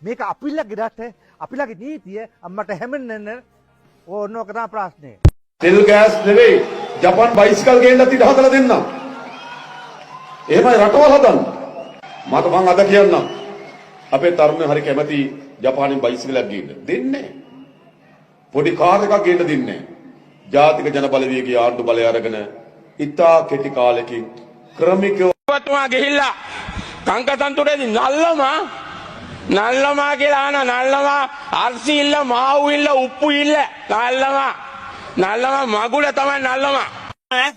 මේක අපිල්ලගේ රට අපිලගේ නීතිය අම්මට හැමෙන්න ඕනෝක තමයි ප්‍රශ්නේ. තෙල් ගෑස් නෙවෙයි ජපාන් බයිසිකල් ගේන්නත් ඉඩ හදලා දෙන්න. එහෙමයි රටවල් හදන්න. මම අද කියන්නම්. අපේ තරුණයෝ හරි කැමති ජපානයෙන් බයිසිකලයක් ගේන්න. දෙන්නේ නැහැ. පොඩි කාර් එකක් ගේන්න දෙන්නේ නැහැ. ජාතික ජන බලවේගයේ ආණ්ඩු බලය අරගෙන ඉතා කෙටි කාලෙකින් ක්‍රමිකව වතුමා ගිහිල්ලා කංකසන්තුරේදී නල්ලමා කියලා ආන නල්ලමා අර්සි ඉල්ල මාව් ඉල්ල උප්පු ඉල්ල නල්ලමා මගුල තමයි නල්ලමා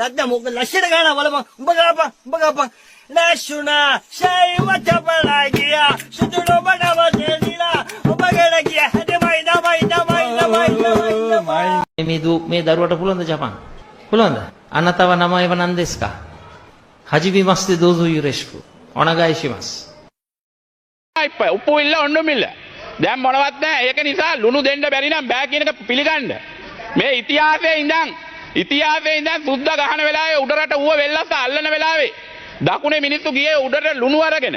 රද්ද මොකද ලෂ්‍යයට ගාන බලපන් උඹ ගාපන් ලෂුනා ෂයිව චපලා ගියා සුදුන බඩව දෙනිලා ඔබ ගෙල ගියා හැදමයි මේ දරුවට පුළුවන්ද ජපාන්? පුළුවන්ද? අනතව නමයව නන්දෙස්කා. හජිබි මස්ති දෝසු යුරෙෂ්කු. ඔනගයිෂිමස්. උප්පු ඉල්ල ඔන්නුම් ඉල්ල. දැන් මොනවත් නැහැ. ඒක නිසා ලුණු දෙන්න බැරි නම් බෑ කියන එක පිළිගන්න. මේ ඉතිහාසයේ ඉඳන් සුද්ධ ගහන වෙලාවේ උඩරට ඌව වෙල්ලස්ස අල්ලන වෙලාවේ දකුණේ මිනිස්සු ගියේ උඩට ලුණු අරගෙන.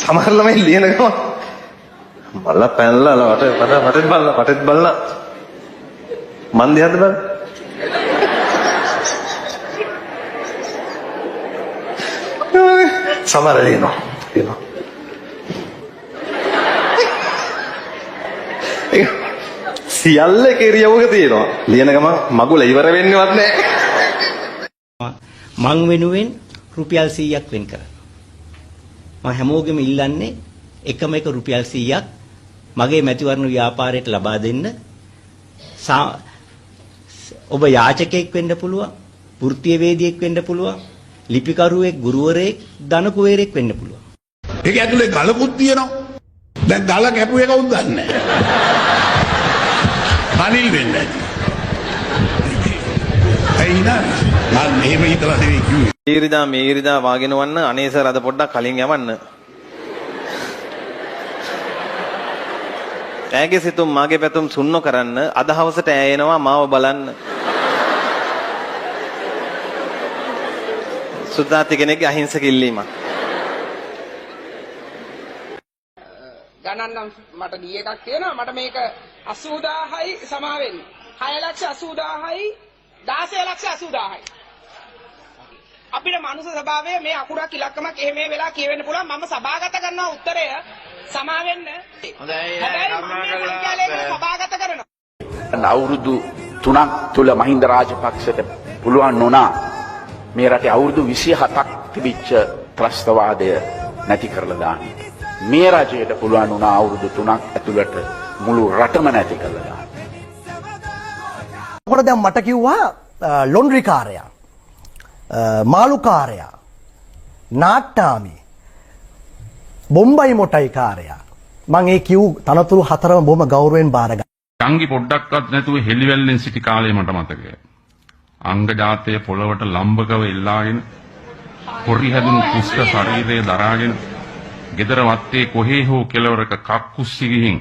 සමහර ළමයි ලියන ගම බල්ලා පැනලා වටෙත් බලලා මන් දිහාද බලන්න. සමහර ලියනවා. සියල්ල කෙරියවක තියෙනවා. ලියන ගම මගුල ඉවර වෙන්නේවත් නැහැ. මං වෙනුවෙන් රුපියල් 100ක් වෙන් කරා. මම හැමෝගෙම ඉල්ලන්නේ එකම එක රුපියල් 100ක් මගේ මැතිවරණ ව්‍යාපාරයට ලබා දෙන්න. ඔබ යාචකයෙක් වෙන්න පුළුවන්, වෘත්තීයවේදියෙක් වෙන්න පුළුවන්, ලිපිකරුවෙක්, ගුරුවරයෙක්, ධන කුවේරයෙක් වෙන්න පුළුවන්. ඒක ඇතුලේ ගලකුත් තියෙනවා. දැන් ගල කැපුවේ කවුද දන්නේ නැහැ. අනිල් වෙන්නේ. අයිනා මම මෙහෙම හිතලා නෙවෙයි කිව්වේ. මේ ඉරිදා වාගෙන වන්න අනේ සර් අද පොඩ්ඩක් කලින් යවන්න. ඈගේ සිතුම් මාගේ පැතුම් සුන්නෝ කරන්න අද හවසට ඈයනවා මාව බලන්න. සුද්දාති කෙනෙක්ගේ අහිංසක ඉල්ලීමක්. ගණන් මට දී එකක් තියෙනවා මට මේක 80000යි සමා වෙන්නේ 6,80,000යි 16,80,000යි අපිට මනුස්ස ස්වභාවය මේ අකුරක් ඉලක්කමක් එහෙම වෙලා කියවෙන්න පුළුවන් මම සභාගත කරනවා උත්තරය සමා වෙන්න හොඳයි සභාගත කරනවා අවුරුදු 3ක් තුල මහින්ද රාජපක්ෂට පුළුවන් නොනා මේ රටේ අවුරුදු 27ක් තිබිච්ච ත්‍රස්තවාදය නැති කරලා දාන්න මේ රජයට පුළුවන් වුණා අවුරුදු 3ක් ඇතුළත මුළු රටම නැති කරලා දාන්න. මොකද දැන් මට කිව්වා ලොන්ඩ්‍රි කාර්යය මාළු කාර්යය නාට්‍යාමි බොම්බයි මොටයි කාර්යය මම ඒ කිව් තනතුරු හතරම බොහොම ගෞරවයෙන් බාරගත්තා. ටංගි පොඩ්ඩක්වත් නැතුව හෙලිවැල්ලෙන් සිටි කාලේ මට මතකයි. අංග ජාතය පොළවට ලම්බකව එල්ලාගෙන පොරි හැදුණු කුෂ්ඨ ශරීරයේ දරාගෙන ගෙදර වත්තේ කොහේ හෝ කෙළවරක කක්කුස්සි ගිහින්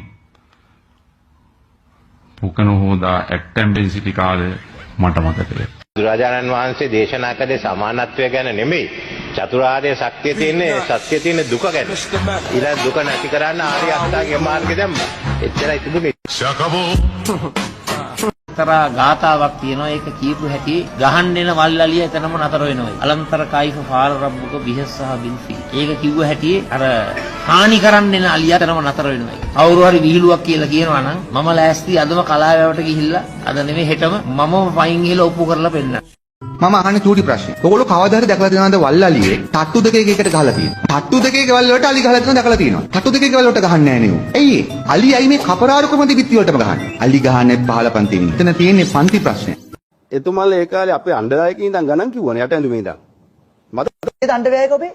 පුකන හොදා ඇක්ටැම්බෙන් සිටි කාලේ මට මතකයි. බුදුරජාණන් වහන්සේ දේශනා කළේ සමානත්වය ගැන නෙමෙයි චතුරාර්ය සත්‍ය තියෙන්නේ සත්‍ය තියෙන දුක ගැන. ඊළඟ දුක නැති කරන්න ආර්ය අෂ්ටාංගික මාර්ගය දැම්මා. එච්චරයි තිබුණේ. තරා ගාතාවක් තියෙනවා ඒක කියපු හැටි ගහන්න එන වල්ලලිය එතනම නතර වෙනවා. අලන්තර කායික පාර රබ්බක බිහස්සහ බින්සි. ඒක කිව්ව හැටි අර හානි කරන්න එන අලිය එතනම නතර වෙනවා. කවුරු හරි විහිළුවක් කියලා කියනවා නම් මම ලෑස්ති අදම කලාවැවට ගිහිල්ලා අද නෙමෙයි හෙටම මම පයින් ගිහලා ඔප්පු කරලා පෙන්නන්න. මම අහන්නේ චූටි ප්‍රශ්නේ. ඔයගොල්ලෝ කවදා හරි දැකලා තියෙනවද වල්ලලියේ තට්ටු දෙකේ එකට ගහලා තියෙනවා. තට්ටු දෙකේ වල වලට අලි ගහලා තියෙනවා දැකලා තියෙනවා. තට්ටු දෙකේ වල වලට ගහන්නේ නැහැ නේ. ඇයි ඒ? අලි අයි මේ කපරාරුකම දිවිත්ති වලටම ගහන්නේ. අලි ගහන්නේ පහළ පන්තියේ. එතන තියෙන්නේ පන්ති ප්‍රශ්නේ. එතුමල් ඒ කාලේ අපේ අණ්ඩදායකේ ඉඳන් ගණන් කිව්වනේ යට ඇඳුමේ ඉඳන්. මට ඒ දණ්ඩවැයක ඔබේ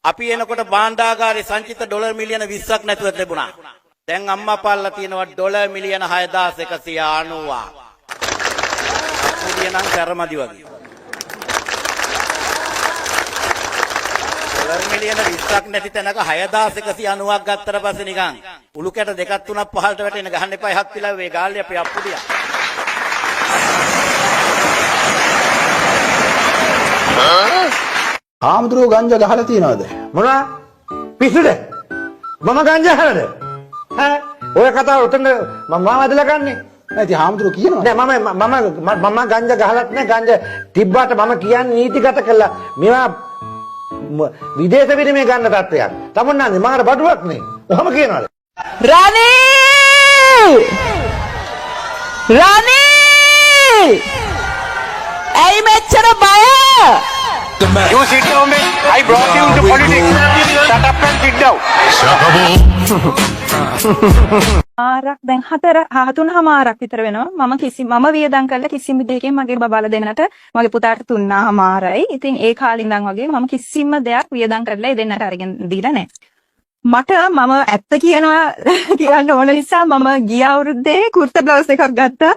අපි එනකොට භාණ්ඩාගාරේ සංචිත ඩොලර් මිලියන 20ක් නැතුව තිබුණා. දැන් අම්මා පාල්ලා තියෙනවා ඩොලර් මිලියන 6,190ක්. අපුඩිය නම් කරමදි වගේ. ඩොලර් මිලියන 20ක් නැති තැනක 6,190ක් ගත්තට පස්සේ නිකන් උළු කැට දෙකක් තුනක් පහළට වැටෙන ගහන්න එපා හත් පිළව වේ ගාල්ලේ අපේ අප්පුඩිය. ආම්ද්‍රෝ ගංජා ගහලා තියනවද? මොනවා? පිස්සුද? මම ගංජා ගහලාද? ඔය කතාව උතන මම වැදලා ගන්නේ. ඇති හාමුදුරුවෝ කියනවා. නෑ මම ගංජා ගහලත් නෑ ගංජා තිබ්බාට මම කියන්නේ නීතිගත කළා. මේවා විදේශ විනිමය ගන්න තත්ත්වයක්. තමුන්නානේ මකට බඩුවක් නේ. ඔහම කියනවාද? රණී! ඇයි මෙච්චර බය? You sit down, man. I brought you into politics. Shut up and sit down. ආරක් දැන් 3:30 විතර වෙනවා. මම වියදම් කරලා කිසිම දෙයකින් මගේ බබාලා දෙන්නට මගේ පුතාට 3:30යි. ඉතින් ඒ කාලේ ඉඳන් වගේ මම කිසිම දෙයක් වියදම් කරලා දෙන්නට අරගෙන දීලා නැහැ. මම ඇත්ත කියන්න ඕන නිසා මම ගිය අවුරුද්දේ කුර්තා බ්ලවුස් එකක් ගත්තා.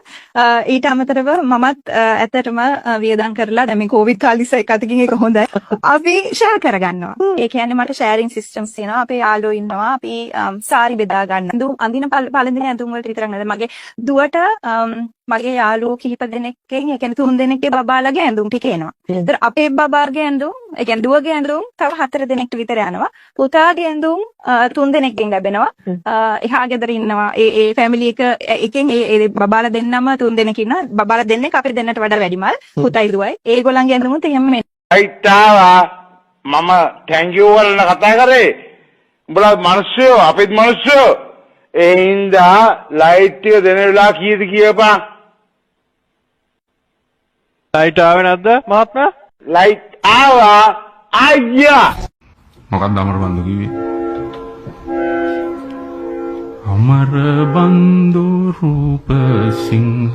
ඊට අමතරව මමත් ඇත්තටම වියදම් කරලා දැන් මේ කොවිඩ් කාලේ ඉස්ස එක අතකින් ඒක හොඳයි. අපි ෂෙයා කරගන්නවා. ඒ කියන්නේ මට ෂෙයාරින් සිස්ටම්ස් තියෙනවා. අපේ යාළුවෝ ඉන්නවා. අපි සාරි බෙදා ගන්න. අඳින පළඳින ඇඳුම් වලට විතරක් නෙවෙයි. මගේ දුවට මගේ යාළුවෝ කිහිප දෙනෙක්ගෙන් ඒ කියන්නේ 3 දෙනෙක්ගේ බබාලාගේ ඇඳුම් ටික එනවා. ඒතර අපේ බබාගේ ඇඳුම්, ඒ කියන්නේ දුවගේ ඇඳුම් තව 4 දෙනෙක්ට විතර යනවා. පුතාගේ ඇඳුම් 3 දෙනෙක්ගෙන් ලැබෙනවා. එහා ගෙදර ඉන්නවා. ඒ ෆැමිලි එකෙන් ඒ බබාලා දෙන්නම 3 දෙනෙක් ඉන්නවා. බබාලා දෙන්නෙක් අපිට දෙන්නට වඩා වැඩිමල්. පුතයි දුවයි. ඒගොල්ලන්ගේ ඇඳුමුත් එහෙම මෙන්න. අයිතාවා මම thank you වල කතා කරේ. උඹලා මිනිස්සු අපිත් මිනිස්සු ඒ හින්දා ලයිට් ටික දෙන වෙලාව කීයද කියපන්. ලයිට් ආවේ නැද්ද මහත්මයා? ලයිට් ආවා අයියා. මොකක්ද අමරබන්දු කිව්වේ? අමරබන්දු Rupasinghe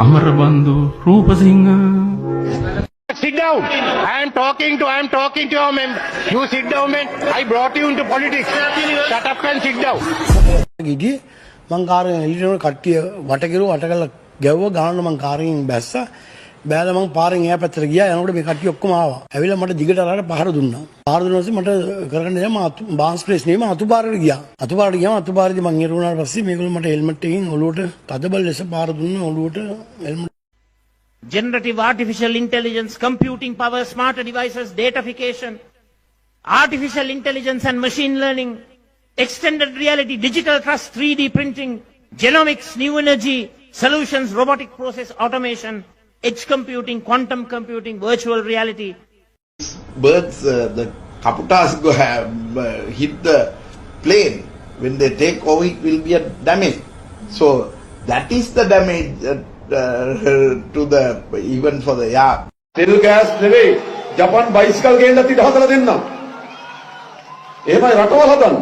අමරබන්දු Rupasinghe. Sit down. I am talking to your member. You sit down, man. I brought you into politics. Shut up and sit down. ගියේ මං කාරෙන් එළියට කට්ටිය වට කෙරුවා වට කරලා ගැව්වා ගානට මං කාරෙන් බැස්සා බෑලා මං පාරෙන් එහා පැත්තට ගියා යනකොට මේ කට්ටිය ඔක්කොම ආවා ඇවිල්ලා මට දිගට අරගෙන පහර දුන්නා පහර දුන්නාසේ මට කරගන්න දෙයක් මම බාන්ස් ප්ලේස් නෙමෙයි මම අතුපාරට ගියා අතුපාරදී මං ඉරුණාට පස්සේ මේගොල්ලෝ මට හෙල්මට් එකකින් ඔලුවට තදබල ලෙස පාර දුන්නා ඔලුවට helmet. Generative artificial intelligence, computing power, smarter devices, datafication, artificial intelligence and machine learning, extended reality, digital trust, 3D printing, genomics, new energy, solutions, robotic process automation, edge computing, quantum computing, virtual reality. Birds, the kaputas go have hit the plane. When they take over, it will be a damage. So that is the damage to the even for the yard. තෙල් gas නෙවෙයි Japan bicycle ගේන්නත් ඉඩ හදලා දෙන්නම්. එහෙමයි රටවල් හදන්න.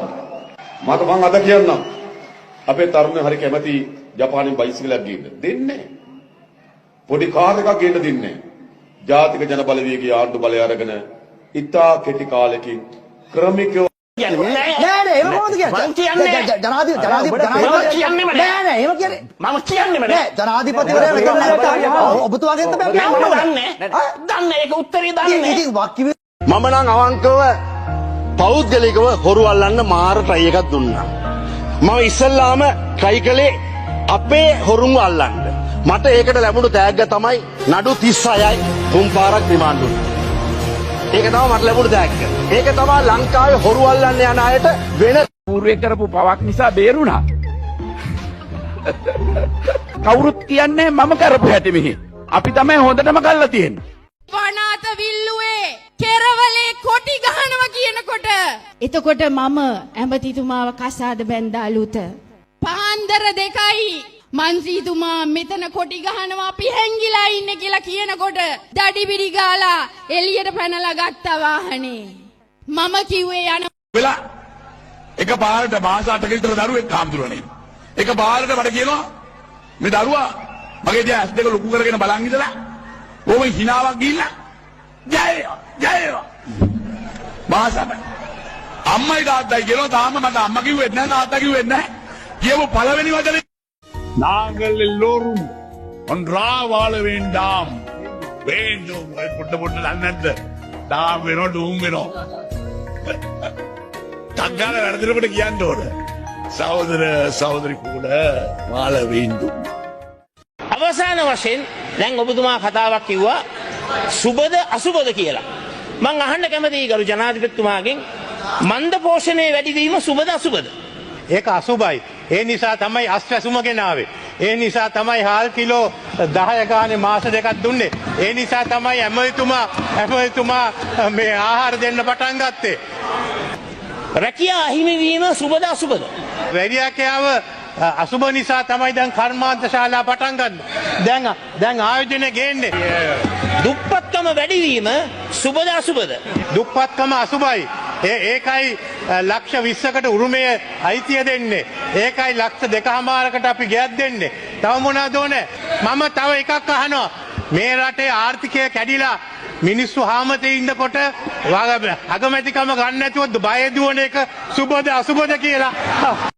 මම අද කියන්නම්. අපේ තරුණයෝ හරි කැමති ජපානයේ බයිසිකලයක් ගේන්න. දෙන්නේ නැහැ. පොඩි කාර් එකක් ගේන්න දෙන්නේ නැහැ. ජාතික ජන බලවේගයේ ආණ්ඩු බලය අරගෙන ඉතා කෙටි කාලෙකින් ක්‍රමිකව නෑ එහෙම කොහොමද කියන්නේ ජනාධිපතිවරයා ඔබතුමාගෙන් තමයි දන්නේ ඒක උත්තරේ දන්නේ ඉතින් වාක්‍ය මම නම් අවංකව පෞද්ගලිකව හොරු අල්ලන්න මාර ට්‍රයි එකක් දුන්නා. මම ඉස්සල්ලාම ට්‍රයි කළේ අපේ හොරුන්ව අල්ලන්න. මට ඒකට ලැබුණු තෑග්ග තමයි නඩු 36යි 3 පාරක් රිමාන්ඩ් දුන්නා. ඒක තමයි මට ලැබුණු තෑග්ග. ඒක තමයි ලංකාවේ හොරු අල්ලන්න යන අයට වෙන පූර්වේ කරපු පවක් නිසා බේරුණා. කවුරුත් කියන්නේ මම කරපු හැටි මෙහි. අපි තමයි හොඳටම කරලා තියෙන්නේ. වනාත විල්ලුවේ කෙරවලේ කොටි ගහනවා කියනකොට එතකොට මම ඇමතිතුමාව කසාද බැන්දාලුත පාන්දර 2යි මන්ත්‍රීතුමා මෙතන කොටි ගහනවා අපි හැංගිලා ඉන්නේ කියලා කියනකොට දඩිබිඩි ගාලා එළියට පැනලා ගත්තා වාහනේ මම කිව්වේ යන වෙලා එක පාරට මාස 8ක විතර දරුවෙක් හාමුදුරනේ. එක පාරට මට කියනවා මේ දරුවා මගේ දිහා ඇස් දෙක ලොකු කරගෙන බලන් ඉඳලා ඕම හිනාවක් ගිහිල්ලා ජය මාස 8 අම්මයි තාත්තයි කියනවා තාම මට අම්මා කිව්වෙත් නැහැ තාත්තා කිව්වෙත් නැහැ කියමු පළවෙනි වචනේ நாங்கள் எல்லோரும் ஒன்றா வாழ வேண்டாம் வேண்டும் பொட்ட அண்ணன் டாம் வேணும் டூம் வேணும் தங்கால நடந்துட்டு கியாண்டோட சகோதர சகோதரி கூட வாழ வேண்டும். අවසාන වශයෙන් දැන් ඔබතුමා කතාවක් කිව්වා සුබද අසුබද කියලා. මම අහන්න කැමතියි ගරු ජනාධිපතිතුමාගෙන් මන්ද පෝෂණයේ වැඩි වීම සුබද අසුබද? ඒක අසුබයි. ඒ නිසා තමයි අස්වැසුම ගෙනාවේ. ඒ නිසා තමයි හාල් කිලෝ 10 ගානේ මාස දෙකක් දුන්නේ. ඒ නිසා තමයි ඇමතිතුමා මේ ආහාර දෙන්න පටන් ගත්තේ. රැකියා අහිමිවීම සුබද අසුබද? වැඩියකයාව අසුබ නිසා තමයි දැන් කර්මාන්ත ශාලා පටන් ගන්න. දැන් ආයෝජන ගේන්නේ. දුප්පත්කම වැඩිවීම සුබද අසුබද? දුප්පත්කම අසුබයි. ඒකයි ලක්ෂ 20කට උරුමය අයිතිය දෙන්නේ. ඒකයි ලක්ෂ 2.5කට අපි ගයක් දෙන්නේ. තව මොනවද ඕනේ? මම තව එකක් අහනවා. මේ රටේ ආර්ථිකය කැඩිලා මිනිස්සු හාමතේ ඉන්නකොට අගමැතිකම ගන්න නැතුව බය දුවන එක සුබද අසුබද කියලා.